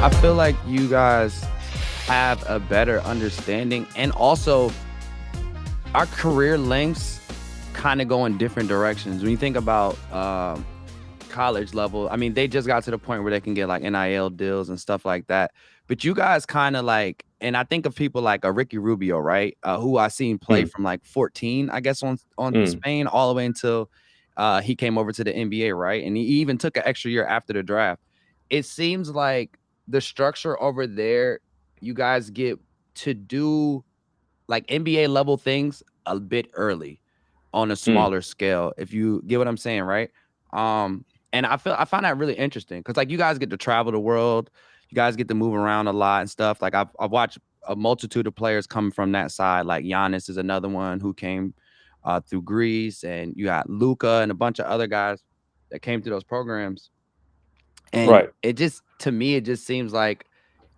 I feel like you guys have a better understanding, and also our career lengths kind of go in different directions. When you think about college level, I mean, they just got to the point where they can get like NIL deals and stuff like that. But you guys kind of like, and I think of people like a Ricky Rubio, right? Who I seen play Mm, from like 14, I guess, on mm, Spain all the way until he came over to the NBA, right? And he even took an extra year after the draft. It seems like the structure over there, you guys get to do like NBA level things a bit early on a mm. smaller scale, if you get what I'm saying, right? Um, and I find that really interesting because like you guys get to travel the world, you guys get to move around a lot and stuff. Like I've watched a multitude of players come from that side. Like Giannis is another one who came through Greece, and you got Luca and a bunch of other guys that came through those programs. And Right. it just to me, it just seems like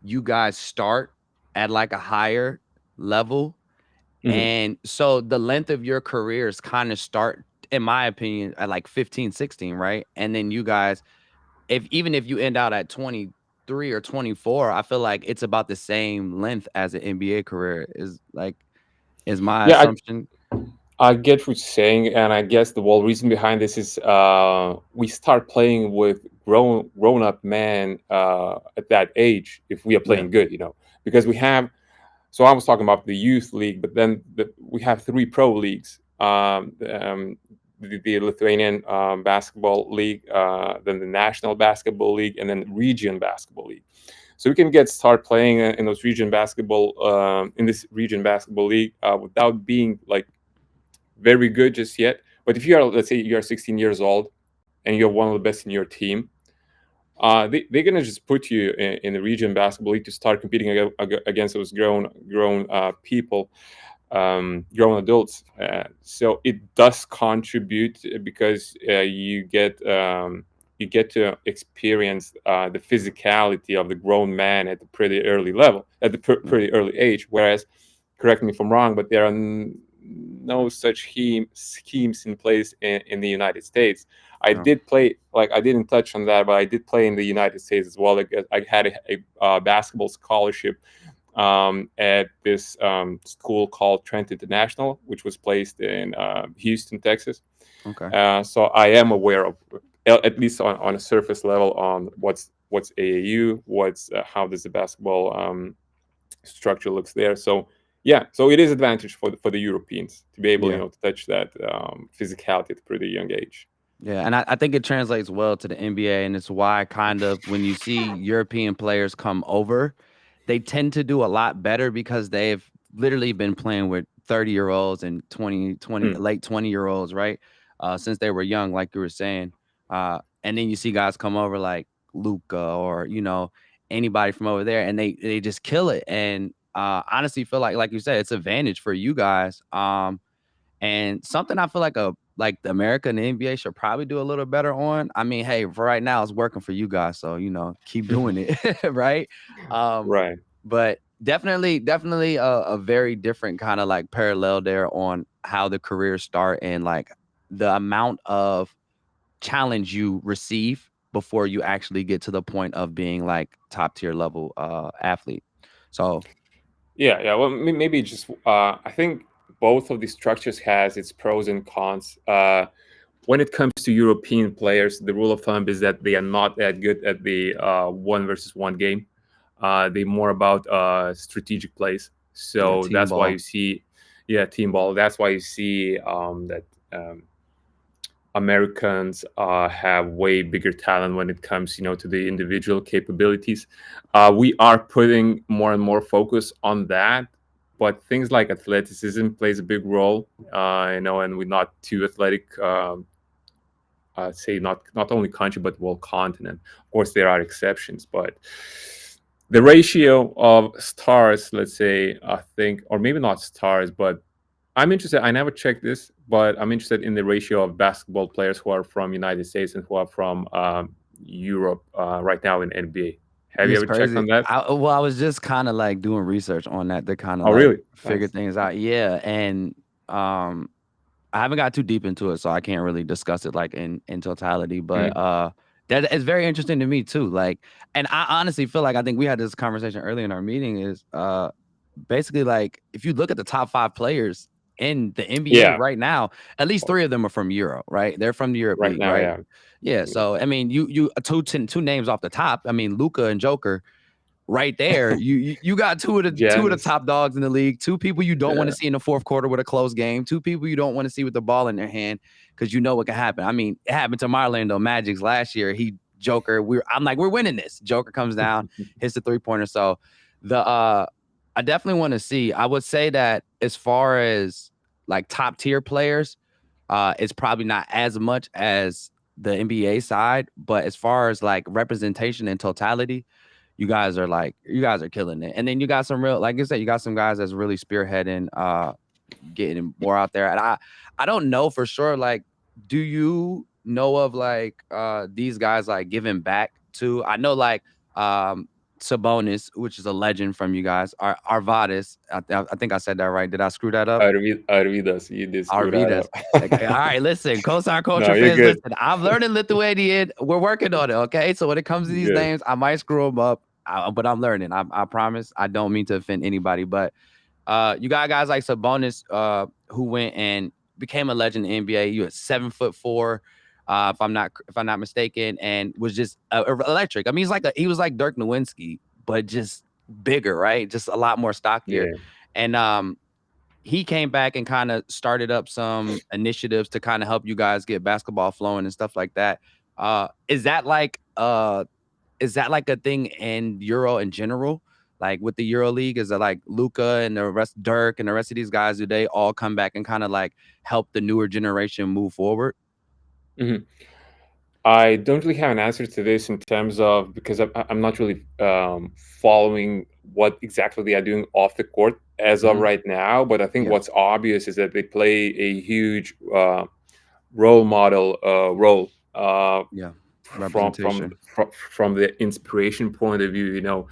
you guys start at like a higher level, Mhm. and so the length of your careers kind of start, in my opinion, at like 15, 16, right? And then you guys, if even if you end out at 23 or 24, I feel like it's about the same length as an NBA career is my Yeah, assumption. I get what you're saying, and I guess the whole reason behind this is we start playing with grown up men at that age if we are Yeah. playing good, because we have. So I was talking about the youth league, but then we have three pro leagues. The Lithuanian basketball league, then the national basketball league, and then the region basketball league. So we can start playing in those region basketball in this region basketball league without being like very good just yet. But if you are, let's say, you are 16 years old and you're one of the best in your team, they're gonna just put you in the region basketball league to start competing against those grown people, grown adults. So it does contribute because you get to experience the physicality of the grown man at the pretty early level, at the Yeah. pretty early age. Whereas, correct me if I'm wrong, but there are no such schemes in place in the United States. I Sure. did play, like I didn't touch on that, but I did play in the United States as well. Like, I had a basketball scholarship at this school called Trent International, which was placed in Houston, Texas. Okay. So I am aware of, at least on a surface level, on what's AAU, what's how does the basketball structure looks there. So yeah, so it is advantage for the Europeans to be able, Yeah. to touch that physicality at a pretty young age. Yeah, and I think it translates well to the NBA, and it's why kind of when you see European players come over, they tend to do a lot better because they've literally been playing with 30-year-olds and 20 Mm, late 20-year-olds, right? Since they were young, like you were saying. And then you see guys come over like Luca or, anybody from over there, and they just kill it. And honestly feel like you said, it's advantage for you guys. And something I feel like the America and the NBA should probably do a little better on. I mean, hey, for right now, it's working for you guys, so keep doing it, right? Um, right. but definitely a very different kind of like parallel there on how the careers start and like the amount of challenge you receive before you actually get to the point of being like top tier level athlete. So Yeah, yeah. Well, maybe just I think both of these structures has its pros and cons. When it comes to European players, the rule of thumb is that they are not that good at the one versus one game. They more about strategic plays. yeah, So team that's why ball. you see, yeah, team ball. That's why you see that Americans have way bigger talent when it comes, to the individual capabilities. We are putting more and more focus on that, but things like athleticism plays a big role. And we're not too athletic. Say not only country but world continent. Of course, there are exceptions, but the ratio of stars, let's say, I think, or maybe not stars, but I'm interested. I never checked this, but I'm interested in the ratio of basketball players who are from United States and who are from Europe right now in NBA. Have you It's ever checked crazy. on that? I was just kinda, like, doing research on that to kinda, Oh, like, really? figure Nice. things out. Yeah, and, I haven't got too deep into it, so I can't really discuss it, like, in totality, but, Mm. That is very interesting to me too. Like, and I honestly feel like I think we had this conversation earlier in our meeting is basically like if you look at the top 5 players in the NBA Yeah, right now, at least three of them are from Euro, right? They're from the Europe right League, now, right? yeah. Yeah. So I mean, you two names off the top. I mean, Luca and Joker right there. You got two of the Giannis, top dogs in the league. Two people you don't want yeah, to see in the fourth quarter with a close game. Two people you don't want to see with the ball in their hand because you know what can happen. I mean, it happened to my Orlando Magic's last year. Joker. I'm like, we're winning this. Joker comes down, hits the 3-pointer. So the I definitely want to see. I would say that as far as like top tier players, it's probably not as much as the NBA side, but as far as like representation and totality, you guys are killing it. And then you got some real, like I said, you got some guys that's really spearheading, getting more out there. And I don't know for sure. Like, do you know of like these guys like giving back to? I know like Sabonis, which is a legend from you guys, Arvadis. I think I said that right. Did I screw that up? Arvidas, you did screw that Arvidas. Like, all up. right, listen, Courtside No, Culture you're fans, good. listen. I'm learning Lithuanian. We're working on it, okay? So when it comes to these Good. names, I might screw them up, but I'm learning. I promise. I don't mean to offend anybody, but you got guys like Sabonis, who went and became a legend in the NBA. You had 7'4", if I'm not mistaken, and was just electric. I mean, he was like Dirk Nowitzki, but just bigger, right? Just a lot more stockier, Yeah. and he came back and kind of started up some initiatives to kind of help you guys get basketball flowing and stuff like that. Is that like a thing in Euro in general? Like with the Euro League, is it like Luca and the rest, Dirk and the rest of these guys? Do they all come back and kind of like help the newer generation move forward? Mhm. I don't really have an answer to this in terms of because I'm not really following what exactly they are doing off the court as of Hmm. right now. But I think Yeah, what's obvious is that they play a huge role model role yeah, from from representation. from the inspiration point of view.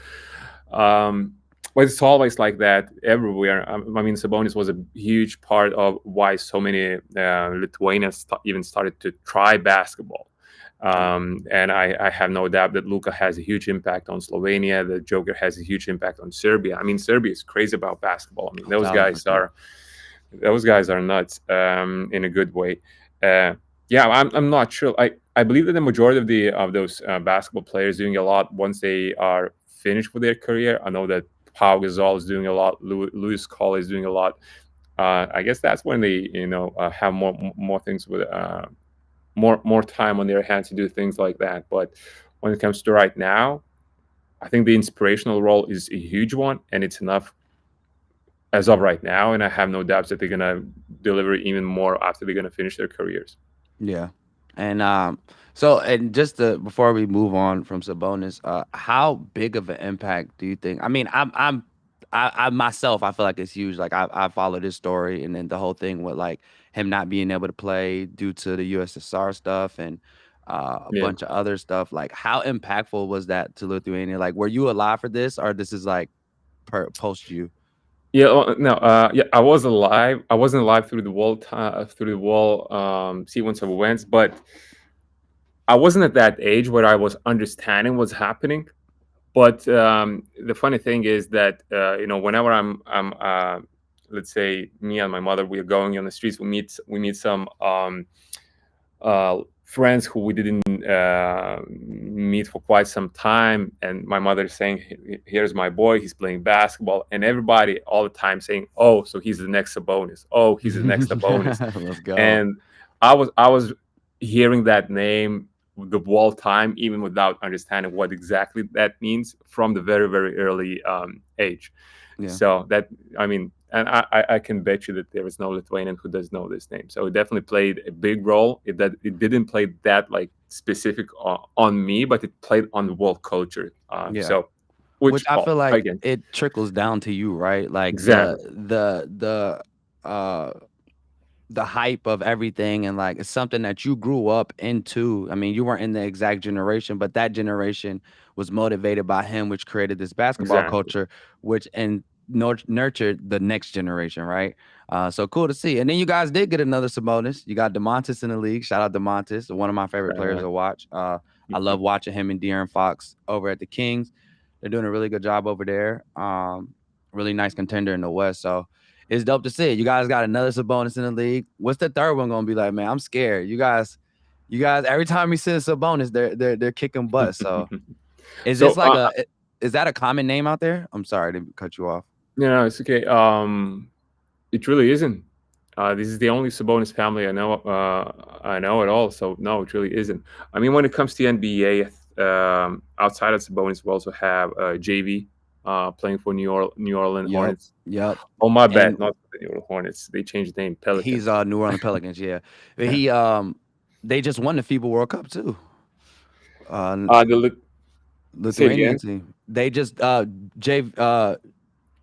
Um, but it's always like that everywhere. I mean, Sabonis was a huge part of why so many Lithuanians even started to try basketball. Yeah, And I have no doubt that Luka has a huge impact on Slovenia. The Joker has a huge impact on Serbia. I mean, Serbia is crazy about basketball. I mean, 1,000%. those guys are nuts in a good way. Yeah, I'm not sure. I believe that the majority of those basketball players doing a lot once they are finished with their career. I know that Pau Gasol is doing a lot. Luis Cole is doing a lot. I guess that's when they have more things with more time on their hands to do things like that. But when it comes to right now, I think the inspirational role is a huge one, and it's enough as of right now. And I have no doubts that they're gonna deliver even more after they're gonna finish their careers. yeah. And and just before we move on from Sabonis, how big of an impact do you think? I mean, I myself, I feel like it's huge. Like I followed this story and then the whole thing with like him not being able to play due to the USSR stuff and a Yeah. bunch of other stuff. Like how impactful was that to Lithuania? Like were you alive for this or this is like post you? Yeah, no, yeah, I was alive. I wasn't alive through the whole time, through the whole sequence of events, but I wasn't at that age where I was understanding what's happening. But the funny thing is that whenever I'm let's say me and my mother, we are going on the streets, we meet some friends who we didn't meet for quite some time, and my mother is saying, Here's my boy, he's playing basketball," and everybody all the time saying, "Oh, so he's the next Sabonis. Oh, he's the next Sabonis." Let's go. And I was hearing that name the whole time, even without understanding what exactly that means from the very very early age. Yeah. So that, I mean, and I can bet you that there is no Lithuanian who does know this name. So it definitely played a big role. It didn't play that like specific on me, but it played on the world culture. Yeah. So, Which which I feel like again, it trickles down to you, right? Like exactly, uh the hype of everything and like it's something that you grew up into. I mean, you weren't in the exact generation, but that generation was motivated by him, which created this basketball exactly. culture, which and nurtured the next generation, right? So cool to see. And then you guys did get another Sabonis. You got DeMontis in the league. Shout out DeMontis, one of my favorite players Uh, to watch. I love watching him and De'Aaron Fox over at the Kings. They're doing a really good job over there. Really nice contender in the West. So it's dope to see. You guys got another Sabonis in the league. What's the third one gonna be like, man? I'm scared. You guys, every time you see a Sabonis, they're kicking butt. So is so this like is that a common name out there? I'm sorry to cut you off. no, it's okay. It really isn't. This is the only Sabonis family I know. I know at all. So no, it really isn't. I mean, when it comes to NBA, outside of Sabonis, we also have JV playing for New Orleans Yep, Hornets. yep. Oh, my bad, And not the New Orleans Hornets. They changed the name, he's Pelicans. New Orleans Pelicans, yeah. But Yeah. they just won the FIBA World Cup too. The Say it Lithuanian again. team. They just J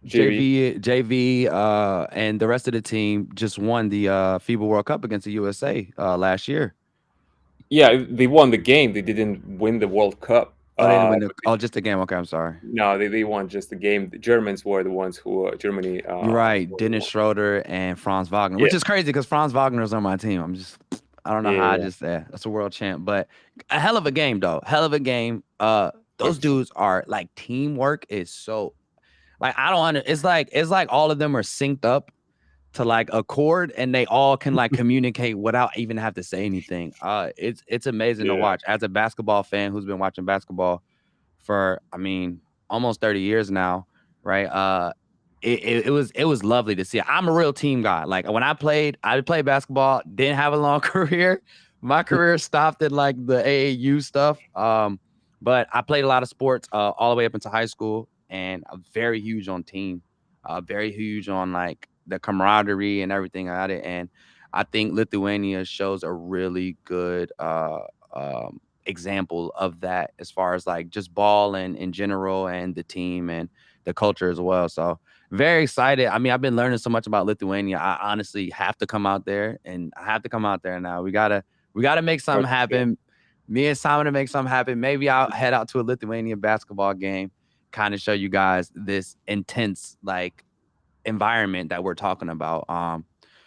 JV. JV and the rest of the team just won the FIBA World Cup against the USA last year. Yeah, they won the game. They didn't win the World Cup. Oh, they didn't win But just the game. Okay, I'm sorry. no, they won just the game. The Germans were the ones who Germany. You're right. Were the Dennis one. Schroeder and Franz Wagner, Yeah, which is crazy because Franz Wagner's on my team. I don't know yeah, how I yeah. just said that's a world champ, but a hell of a game though. Hell of a game. Those 100%. dudes are like teamwork is so like I don't under. It's like all of them are synced up to like a chord and they all can like communicate without even have to say anything. It's amazing to Yeah, watch as a basketball fan who's been watching basketball for almost 30 years now, right? It was lovely to see. I'm a real team guy. Like when I played basketball, didn't have a long career. My career stopped at like the AAU stuff. But I played a lot of sports all the way up into high school, and I'm very huge on team, very huge on like the camaraderie and everything about it. And I think Lithuania shows a really good example of that as far as like just ball and in general and the team and the culture as well. So very excited. I mean, I've been learning so much about Lithuania. I honestly have to come out there and I have to come out there now. We gotta make something 100%. happen. Me and Simon to make something happen. Maybe I'll head out to a Lithuanian basketball game, kind of show you guys this intense like environment that we're talking about.